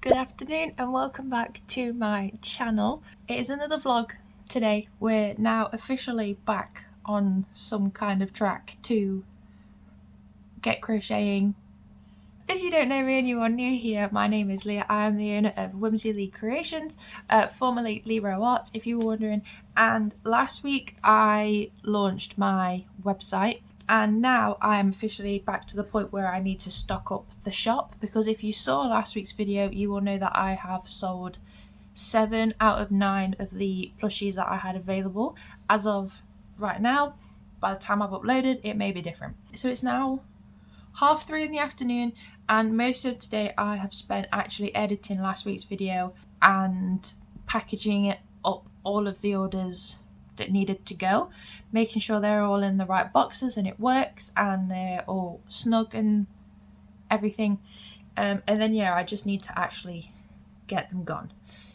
Good afternoon and welcome back to my channel. It is another vlog today. We're now officially back on some kind of track to get crocheting. If you don't know me and you are new here, my name is Leah. I am the owner of Whimsy Lee Creations, formerly Libro Art if you were wondering, and last week I launched my website. And now I am officially back to the point where I need to stock up the shop, because if you saw last week's video, you will know that I have sold 7 out of 9 of the plushies that I had available. As of right now, by the time I've uploaded, it may be different. So it's now 3:30 in the afternoon, and most of today I have spent actually editing last week's video and packaging it up, all of the orders that needed to go, making sure they're all in the right boxes and it works and they're all snug and everything, and then yeah, I just need to actually get them gone.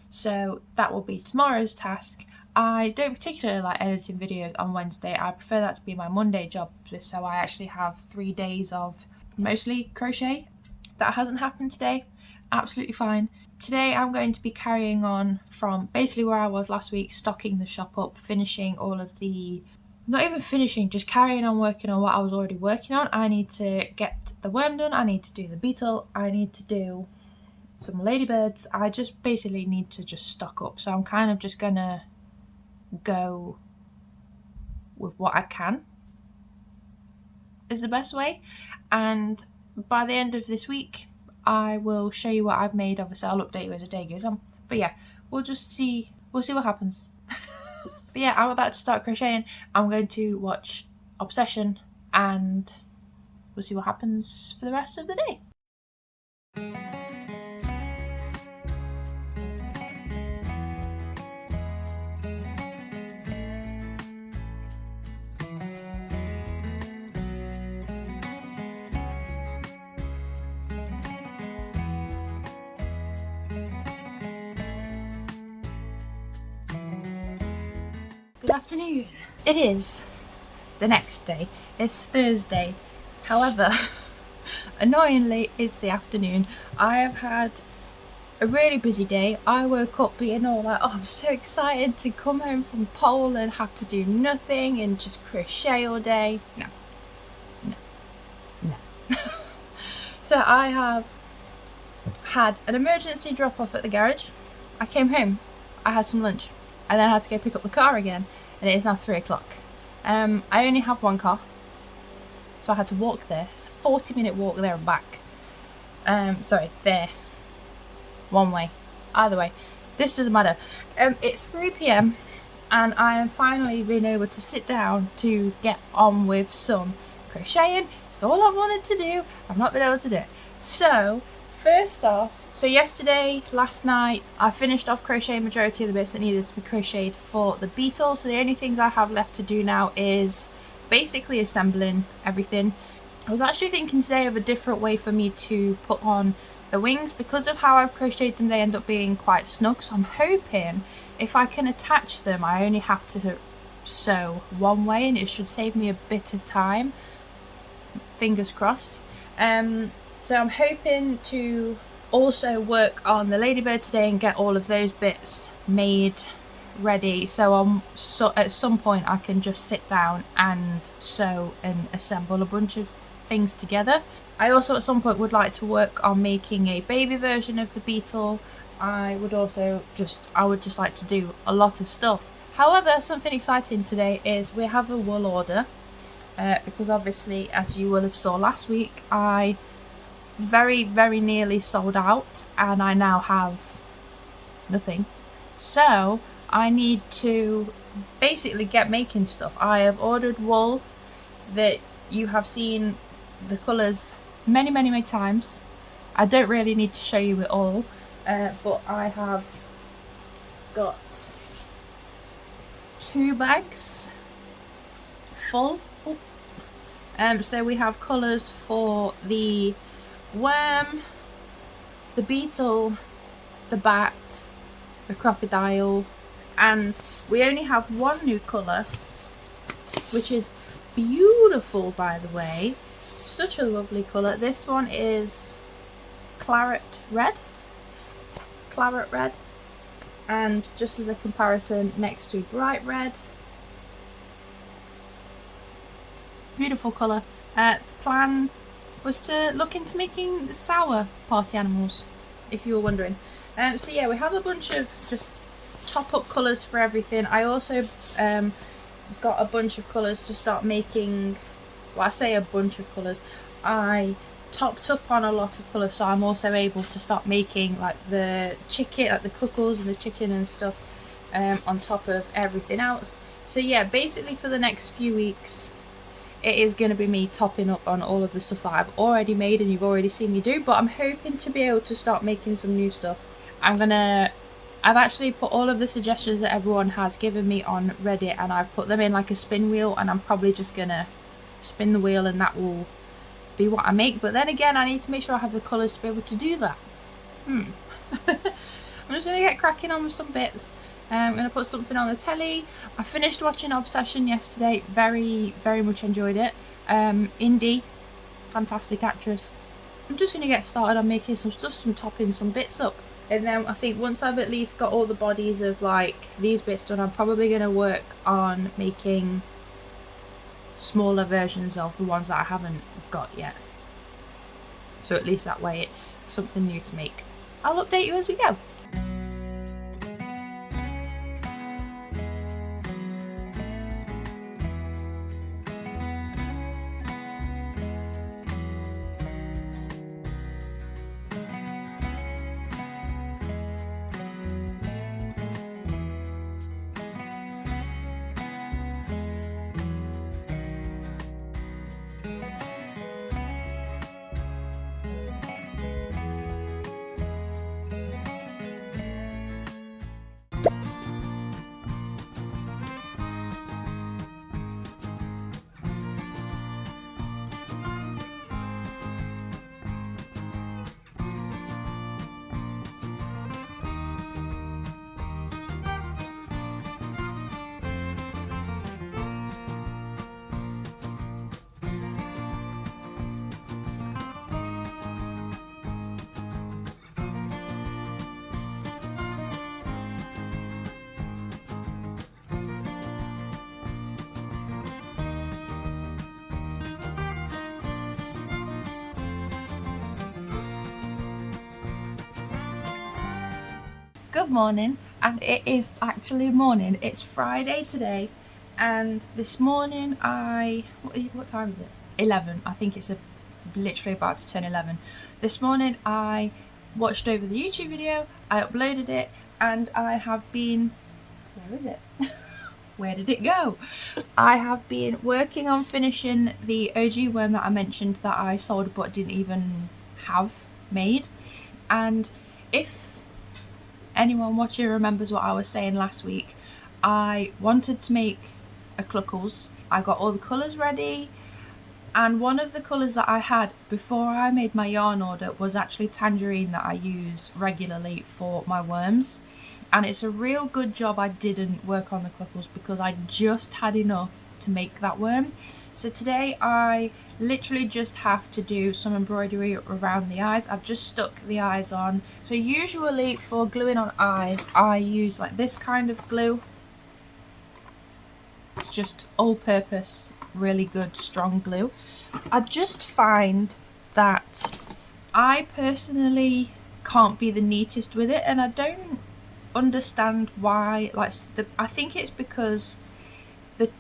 So that will be tomorrow's task. I don't particularly like editing videos on Wednesday. I prefer that to be my Monday job, so I actually have 3 days of mostly crochet. That hasn't happened today. Absolutely fine. Today I'm going to be carrying on from basically where I was last week, stocking the shop up, finishing all of the, not even finishing, just carrying on working on what I was already working on. I need to get the worm done, I need to do the beetle, I need to do some ladybirds. I just basically need to just stock up. So I'm kind of just gonna go with what I can is the best way, and by the end of this week I will show you what I've made. Obviously I'll update you as the day goes on, but yeah, we'll see what happens. But yeah, I'm about to start crocheting. I'm going to watch Obsession and we'll see what happens for the rest of the day. Good afternoon. It is the next day. It's Thursday. However, annoyingly, it's the afternoon. I have had a really busy day. I woke up being all like, oh, I'm so excited to come home from Poland, have to do nothing and just crochet all day. No. So I have had an emergency drop off at the garage. I came home, I had some lunch, and then I had to go pick up the car again, and it is now 3 o'clock. I only have one car, so I had to walk there. It's a 40-minute walk there and back. Sorry, there. One way. Either way. This doesn't matter. It's 3 p.m. and I am finally being able to sit down to get on with some crocheting. It's all I've wanted to do. I've not been able to do it. So, first off, last night, I finished off crocheting majority of the bits that needed to be crocheted for the beetle. So the only things I have left to do now is basically assembling everything. I was actually thinking today of a different way for me to put on the wings. Because of how I've crocheted them, they end up being quite snug. So I'm hoping if I can attach them, I only have to sew one way and it should save me a bit of time. Fingers crossed. So I'm hoping to also work on the ladybird today and get all of those bits made ready, so at some point I can just sit down and sew and assemble a bunch of things together. I also at some point would like to work on making a baby version of the beetle. I would just like to do a lot of stuff. However, something exciting today is we have a wool order, because obviously, as you will have saw last week, I very nearly sold out and I now have nothing. So I need to basically get making stuff. I have ordered wool that you have seen the colours many times. I don't really need to show you it all, but I have got 2 bags full. So we have colours for the worm, the beetle, the bat, the crocodile, and we only have one new colour, which is beautiful, by the way. Such a lovely colour. This one is claret red. claret red, and just as a comparison, next to bright red. Beautiful colour. The plan was to look into making sour party animals, if you were wondering. So yeah, we have a bunch of just top up colours for everything. I also got a bunch of colours to start making. Well, I say a bunch of colours. I topped up on a lot of colour, so I'm also able to start making like the chicken, like the cockles and the chicken and stuff on top of everything else. So yeah, basically for the next few weeks it is going to be me topping up on all of the stuff that I've already made and you've already seen me do, but I'm hoping to be able to start making some new stuff. I've actually put all of the suggestions that everyone has given me on Reddit, and I've put them in like a spin wheel, and I'm probably just gonna spin the wheel and that will be what I make. But then again, I need to make sure I have the colours to be able to do that. I'm just gonna get cracking on with some bits. I'm gonna put something on the telly. I finished watching Obsession yesterday. Very much enjoyed it. Indie, fantastic actress. I'm just gonna get started on making some stuff, topping some bits up. And then I think once I've at least got all the bodies of like these bits done, I'm probably going to work on making smaller versions of the ones that I haven't got yet. So at least that way it's something new to make. I'll update you as we go. Good morning, and it is actually morning. It's Friday today, and this morning what time is it? 11. I think it's literally about to turn 11. This morning I watched over the YouTube video, I uploaded it, and I have been, where is it? Where did it go? I have been working on finishing the OG worm that I mentioned that I sold but didn't even have made. And if anyone watching remembers what I was saying last week, I wanted to make a cluckles. I got all the colours ready, and one of the colours that I had before I made my yarn order was actually tangerine that I use regularly for my worms, and it's a real good job I didn't work on the cluckles because I just had enough to make that worm. So today I literally just have to do some embroidery around the eyes. I've just stuck the eyes on. So usually for gluing on eyes I use like this kind of glue. It's just all-purpose, really good strong glue. I just find that I personally can't be the neatest with it, and I don't understand why. I think it's because the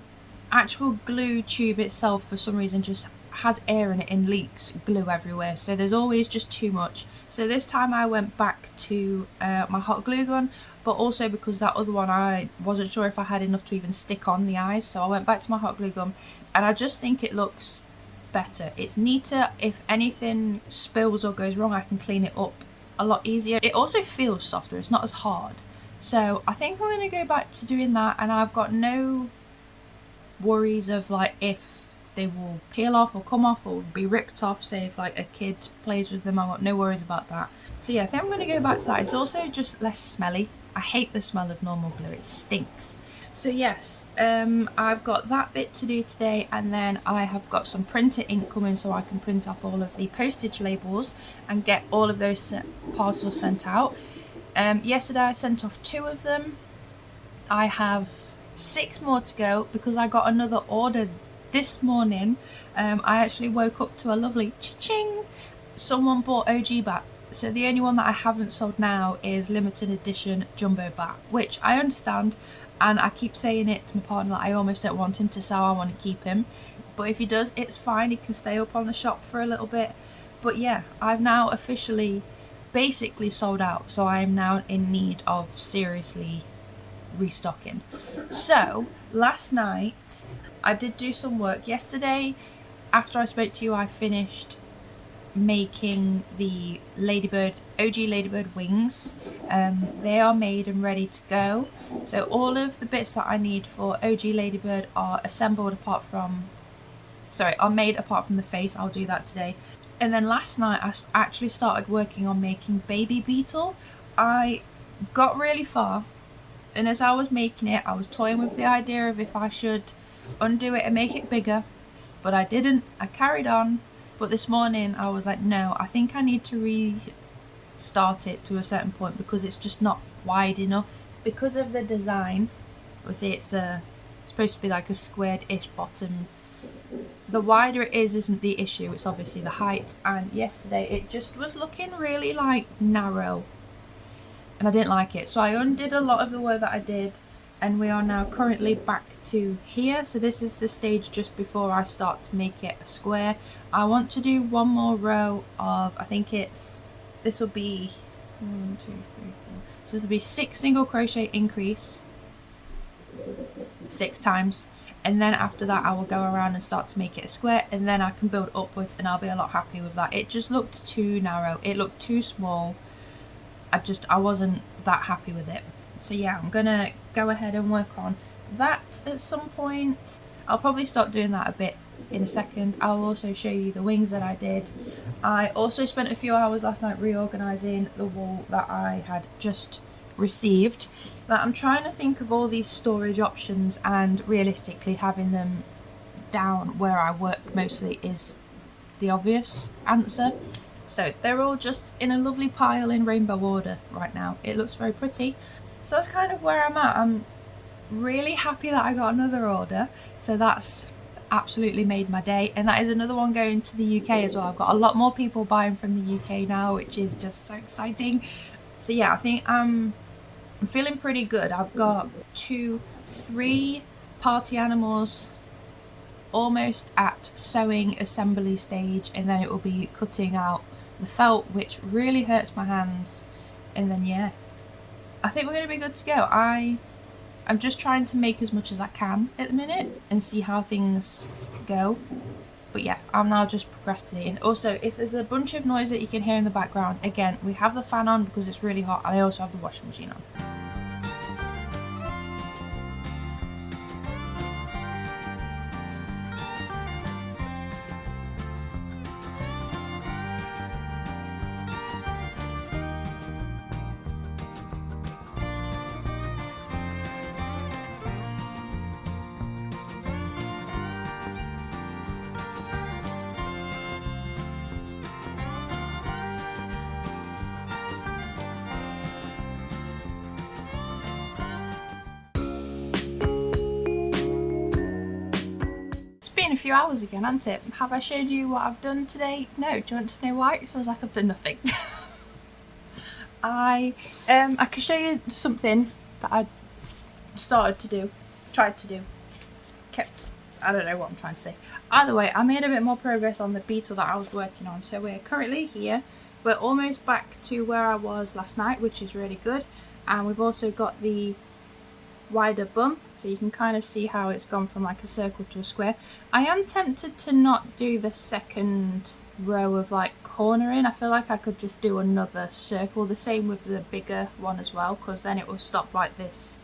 actual glue tube itself for some reason just has air in it and leaks glue everywhere, so there's always just too much. So this time I went back to my hot glue gun, but also because that other one I wasn't sure if I had enough to even stick on the eyes, so I went back to my hot glue gun, and I just think it looks better. It's neater. If anything spills or goes wrong, I can clean it up a lot easier. It also feels softer, it's not as hard. So I think I'm going to go back to doing that, and I've got no worries of like if they will peel off or come off or be ripped off, say if like a kid plays with them. I've got no worries about that. So yeah, I think I'm going to go back to that. It's also just less smelly. I hate the smell of normal glue, it stinks. So yes, I've got that bit to do today, and then I have got some printer ink coming so I can print off all of the postage labels and get all of those parcels sent out. Yesterday I sent off 2 of them. I have 6 more to go because I got another order this morning. I actually woke up to a lovely cha-ching. Someone bought OG bat. So the only one that I haven't sold now is limited edition jumbo bat, which I understand, and I keep saying it to my partner that I almost don't want him to sell, I want to keep him. But if he does, it's fine, he can stay up on the shop for a little bit. But yeah, I've now officially basically sold out, so I am now in need of seriously restocking. So last night I did do some work. Yesterday after I spoke to you, I finished making the ladybird, OG ladybird wings. They are made and ready to go, so all of the bits that I need for OG ladybird are assembled are made apart from the face. I'll do that today. And then last night I actually started working on making baby beetle. I got really far, and as I was making it I was toying with the idea of if I should undo it and make it bigger, but I didn't. I carried on. But this morning I was like, no, I think I need to restart it to a certain point because it's just not wide enough. Because of the design, obviously it's supposed to be like a squared-ish bottom. The wider it isn't the issue, it's obviously the height. And yesterday it just was looking really like narrow, and I didn't like it. So I undid a lot of the work that I did, and we are now currently back to here. So this is the stage just before I start to make it a square. I want to do one more row of, I think this will be 1, 2, 3, 4. So this will be 6 single crochet increase 6 times, and then after that I will go around and start to make it a square, and then I can build upwards, and I'll be a lot happier with that. It just looked too narrow, it looked too small. I wasn't that happy with it. So yeah, I'm gonna go ahead and work on that at some point. I'll probably start doing that a bit in a second. I'll also show you the wings that I did. I also spent a few hours last night reorganizing the wool that I had just received. But I'm trying to think of all these storage options, and realistically having them down where I work mostly is the obvious answer. So they're all just in a lovely pile in rainbow order right now. It looks very pretty. So that's kind of where I'm at. I'm really happy that I got another order, so that's absolutely made my day. And that is another one going to the UK as well. I've got a lot more people buying from the UK now, which is just so exciting. So yeah, I think I'm feeling pretty good. I've got 3 party animals almost at sewing assembly stage, and then it will be cutting out the felt, which really hurts my hands. And then yeah, I think we're going to be good to go. I'm just trying to make as much as I can at the minute and see how things go. But yeah, I'm now just procrastinating. Also, if there's a bunch of noise that you can hear in the background, again, we have the fan on because it's really hot, and I also have the washing machine on. A few hours again, hasn't it? Have I showed you what I've done today? No. Do you want to know why? It feels like I've done nothing. I can show you something that I tried to do, I don't know what I'm trying to say. Either way, I made a bit more progress on the beetle that I was working on. So we're currently here. We're almost back to where I was last night, which is really good. And we've also got the wider bum, so you can kind of see how it's gone from like a circle to a square. I am tempted to not do the second row of like cornering. I feel like I could just do another circle, the same with the bigger one as well, because then it will stop like this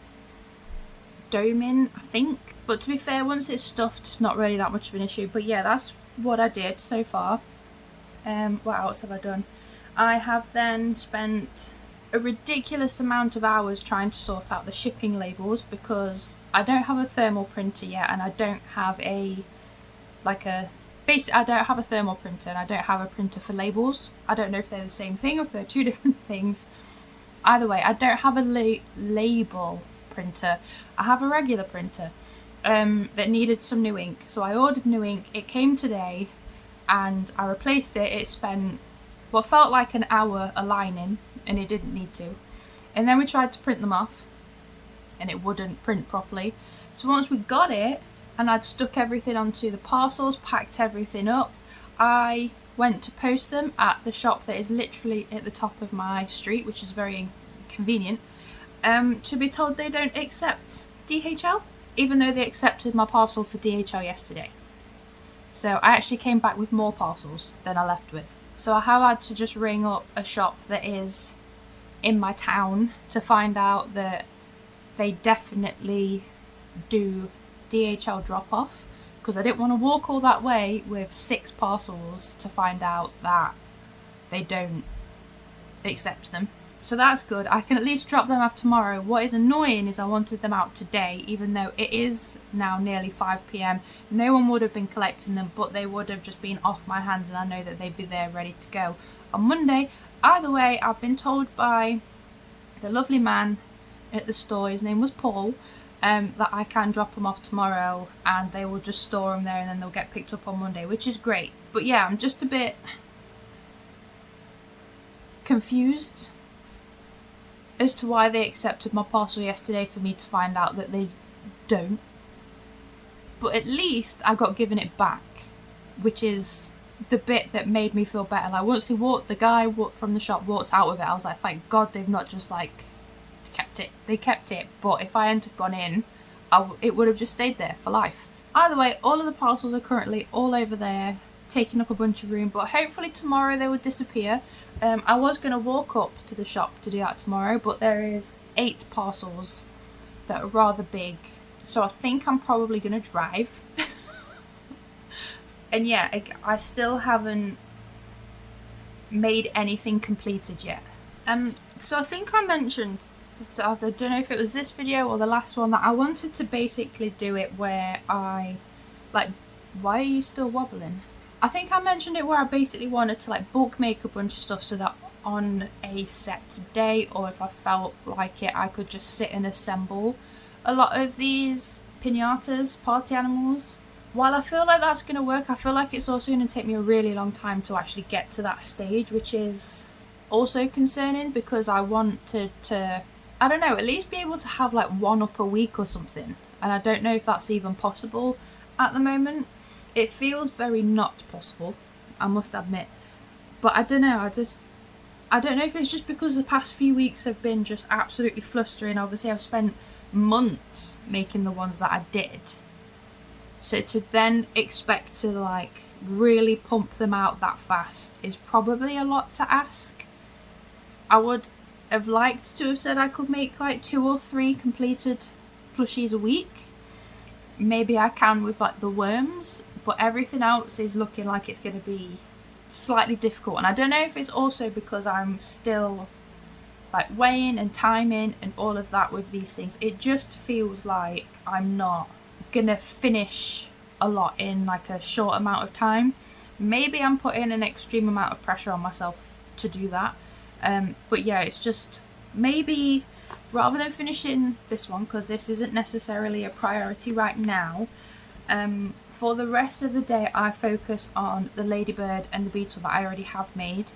doming, I think. But to be fair, once it's stuffed, it's not really that much of an issue. But yeah, that's what I did so far. What else have I done? I have then spent a ridiculous amount of hours trying to sort out the shipping labels, because I don't have a thermal printer yet, and I don't have I don't have a thermal printer, and I don't have a printer for labels. I don't know if they're the same thing or if they're 2 different things. Either way, I don't have a label printer. I have a regular printer that needed some new ink. So I ordered new ink. It came today and I replaced it. It spent what felt like an hour aligning and it didn't need to. And then we tried to print them off and it wouldn't print properly. So once we got it and I'd stuck everything onto the parcels, packed everything up, I went to post them at the shop that is literally at the top of my street, which is very convenient, to be told they don't accept DHL, even though they accepted my parcel for DHL yesterday. So I actually came back with more parcels than I left with. So I have had to just ring up a shop that is in my town to find out that they definitely do DHL drop off, because I didn't want to walk all that way with 6 parcels to find out that they don't accept them. So that's good. I can at least drop them off tomorrow. What is annoying is I wanted them out today, even though it is now nearly 5 p.m. No one would have been collecting them, but they would have just been off my hands and I know that they'd be there ready to go on Monday. Either way, I've been told by the lovely man at the store, his name was Paul, that I can drop them off tomorrow and they will just store them there and then they'll get picked up on Monday, which is great. But yeah, I'm just a bit confused as to why they accepted my parcel yesterday for me to find out that they don't. But at least I got given it back, which is the bit that made me feel better. Like once the guy from the shop walked out with it, I was like, thank God they've not just like kept it. They kept it, but if I hadn't have gone in, it would have just stayed there for life. Either way, all of the parcels are currently all over there, taking up a bunch of room, but hopefully tomorrow they would disappear. I was going to walk up to the shop to do that tomorrow, but there is 8 parcels that are rather big, so I think I'm probably going to drive. And yeah, I still haven't made anything completed yet. So I think I mentioned, I don't know if it was this video or the last one, that I wanted to basically do it where I, like, why are you still wobbling? I think I mentioned it where I basically wanted to like bulk make a bunch of stuff so that on a set day, or if I felt like it, I could just sit and assemble a lot of these pinatas, party animals. While I feel like that's going to work, I feel like it's also going to take me a really long time to actually get to that stage, which is also concerning because I want to I don't know, at least be able to have like one up a week or something. And I don't know if that's even possible at the moment. It feels very not possible, I must admit. But I don't know, I don't know if it's just because the past few weeks have been just absolutely flustering. Obviously I've spent months making the ones that I did. So to then expect to like really pump them out that fast is probably a lot to ask. I would have liked to have said I could make like 2 or 3 completed plushies a week. Maybe I can with like the worms, but everything else is looking like it's going to be slightly difficult. And I don't know if it's also because I'm still like weighing and timing and all of that with these things. It just feels like I'm not gonna finish a lot in like a short amount of time. Maybe I'm putting an extreme amount of pressure on myself to do that. But yeah, it's just maybe rather than finishing this one, because this isn't necessarily a priority right now, for the rest of the day I focus on the ladybird and the beetle that I already have made.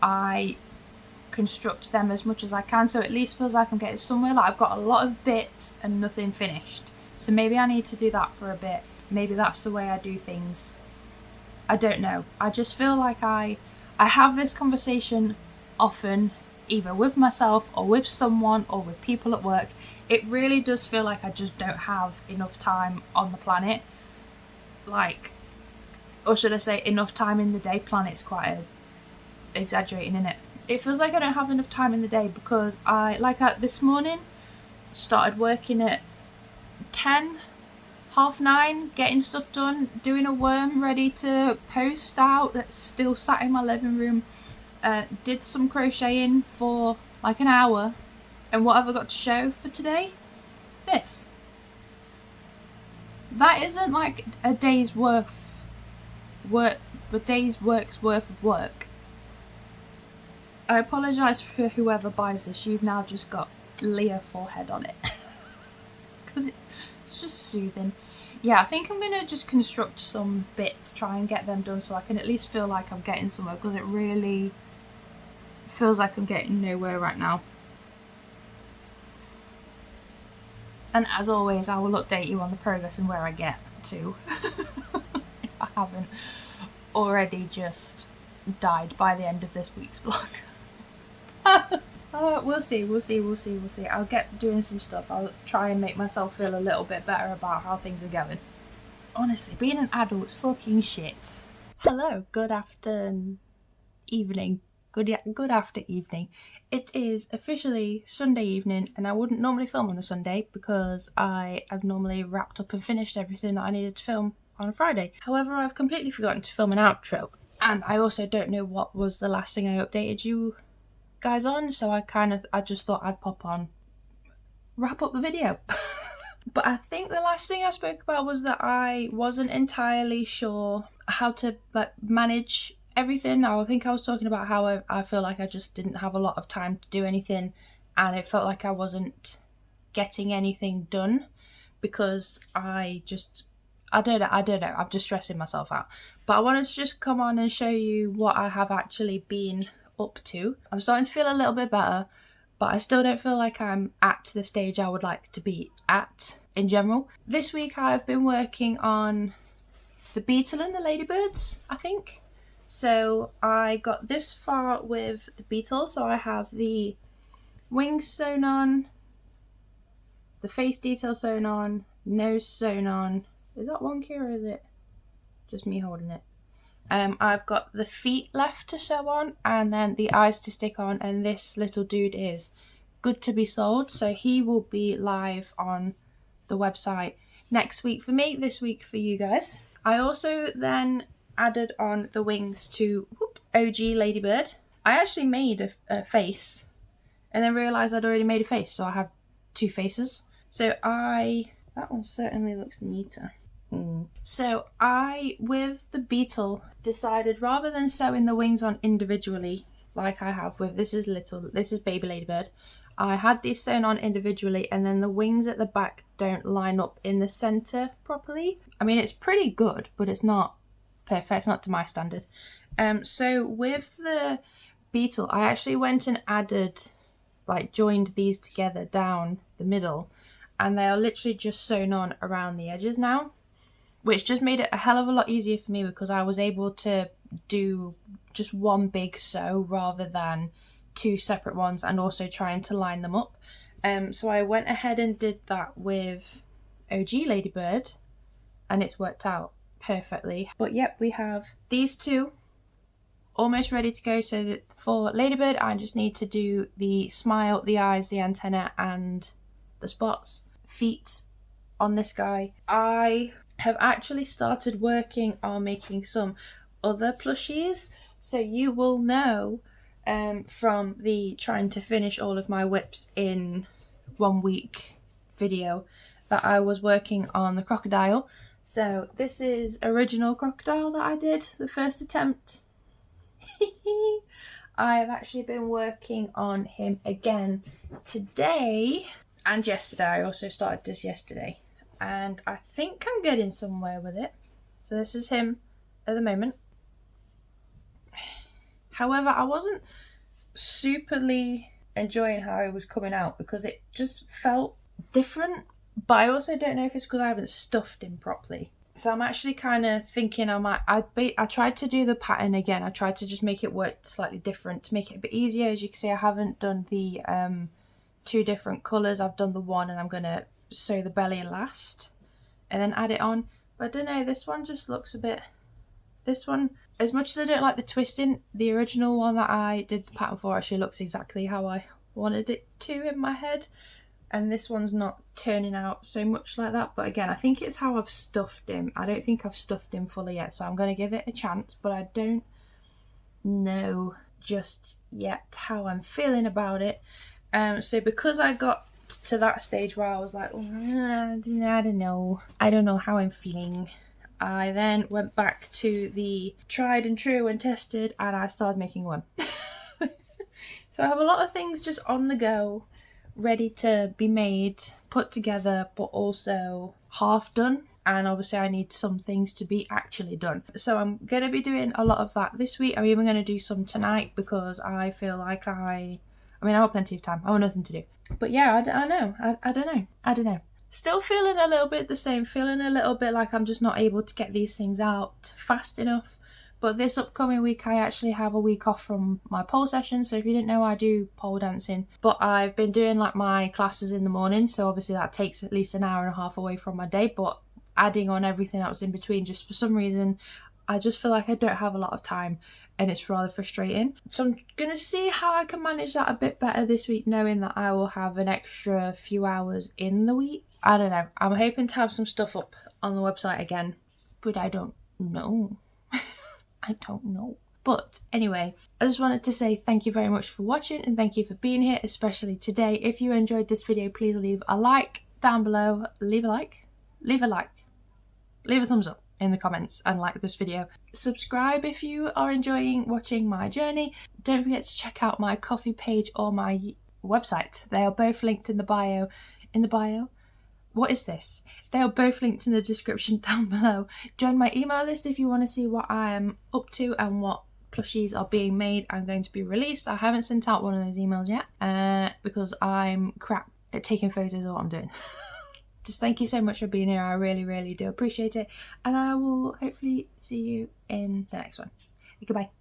I construct them as much as I can, so it at least feels like I'm getting somewhere. Like I've got a lot of bits and nothing finished, so maybe I need to do that for a bit. Maybe that's the way I do things. I don't know. I just feel like I have this conversation often, either with myself or with someone or with people at work. It really does feel like I just don't have enough time on the planet. Like, or should I say enough time in the day. Planet's quite exaggerating, isn't it? It feels like I don't have enough time in the day because this morning started working at 10, half 9, getting stuff done, doing a worm ready to post out that's still sat in my living room. Did some crocheting for like an hour, and what have I got to show for today? This. That isn't like a day's work's worth of work. I apologise for whoever buys this, you've now just got Leah forehead on it. Because it's just soothing. Yeah, I think I'm going to just construct some bits, try and get them done so I can at least feel like I'm getting somewhere, because it really feels like I'm getting nowhere right now. And as always, I will update you on the progress and where I get to. If I haven't already just died by the end of this week's vlog. We'll see. I'll get doing some stuff. I'll try and make myself feel a little bit better about how things are going. Honestly, being an adult's fucking shit. Hello, good evening. Good after evening. It is officially Sunday evening, and I wouldn't normally film on a Sunday because I have normally wrapped up and finished everything that I needed to film on a Friday. However, I've completely forgotten to film an outro, and I also don't know what was the last thing I updated you guys on, so I just thought I'd pop on, wrap up the video. But I think the last thing I spoke about was that I wasn't entirely sure how to manage everything. I think I was talking about how I feel like I just didn't have a lot of time to do anything, and it felt like I wasn't getting anything done because I don't know, I'm just stressing myself out. But I wanted to just come on and show you what I have actually been up to. I'm starting to feel a little bit better, but I still don't feel like I'm at the stage I would like to be at in general. This week I've been working on the beetle and the ladybirds, I think. So I got this far with the beetle, so I have the wings sewn on, the face detail sewn on, nose sewn on. Is that wonky or is it just me holding it? I've got the feet left to sew on and then the eyes to stick on, and this little dude is good to be sold, so he will be live on the website next week for me, this week for you guys. I also then added on the wings to OG Ladybird. I actually made a face and then realised I'd already made a face, so I have two faces. So that one certainly looks neater. So I, with the beetle, decided rather than sewing the wings on individually like I have with this is baby ladybird, I had these sewn on individually, and then the wings at the back don't line up in the center properly. I mean, it's pretty good, but it's not perfect. It's not to my standard. So with the beetle, I actually went and joined these together down the middle, and they are literally just sewn on around the edges now, which just made it a hell of a lot easier for me because I was able to do just one big sew rather than two separate ones, and also trying to line them up. So I went ahead and did that with OG Ladybird, and it's worked out perfectly. But yep, we have these two almost ready to go. So that for Ladybird, I just need to do the smile, the eyes, the antenna, and the spots. Feet on this guy. I have actually started working on making some other plushies, so you will know from the trying to finish all of my whips in 1 week video that I was working on the crocodile. So this is original crocodile that I did the first attempt. I have actually been working on him again today and yesterday. I also started this yesterday, and I think I'm getting somewhere with it. So this is him at the moment. However, I wasn't superly enjoying how it was coming out because it just felt different, but I also don't know if it's because I haven't stuffed him properly. So I'm actually kind of thinking I tried to do the pattern again. I tried to just make it work slightly different to make it a bit easier. As you can see, I haven't done the two different colours. I've done the one, and I'm going to sew the belly last and then add it on. But I don't know, this one just looks a bit... This one, as much as I don't like the twisting, the original one that I did the pattern for actually looks exactly how I wanted it to in my head. And this one's not turning out so much like that. But again, I think it's how I've stuffed him. I don't think I've stuffed him fully yet, so I'm going to give it a chance. But I don't know just yet how I'm feeling about it. So because I got to that stage where I was like, I don't know how I'm feeling, I then went back to the tried and true and tested, and I started making one. So I have a lot of things just on the go, ready to be made, put together, but also half done. And obviously I need some things to be actually done. So I'm going to be doing a lot of that this week. I'm even going to do some tonight because I feel like I have plenty of time. I have nothing to do. But yeah, I don't know. Still feeling a little bit the same, feeling a little bit like I'm just not able to get these things out fast enough. But this upcoming week I actually have a week off from my pole session, so if you didn't know, I do pole dancing. But I've been doing like my classes in the morning, so obviously that takes at least an hour and a half away from my day, but adding on everything else in between, just for some reason I just feel like I don't have a lot of time and it's rather frustrating. So I'm going to see how I can manage that a bit better this week, knowing that I will have an extra few hours in the week. I don't know. I'm hoping to have some stuff up on the website again, but I don't know. I don't know. But anyway, I just wanted to say thank you very much for watching and thank you for being here, especially today. If you enjoyed this video, please leave a like down below. Leave a thumbs up in the comments and like this video. Subscribe if you are enjoying watching my journey. Don't forget to check out my coffee page or my website. They are both linked in the bio. What is this? They are both linked in the description down below. Join my email list if you want to see what I am up to and what plushies are being made and going to be released. I haven't sent out one of those emails yet because I'm crap at taking photos of what I'm doing. Just thank you so much for being here. I really, really do appreciate it. And I will hopefully see you in the next one. Goodbye.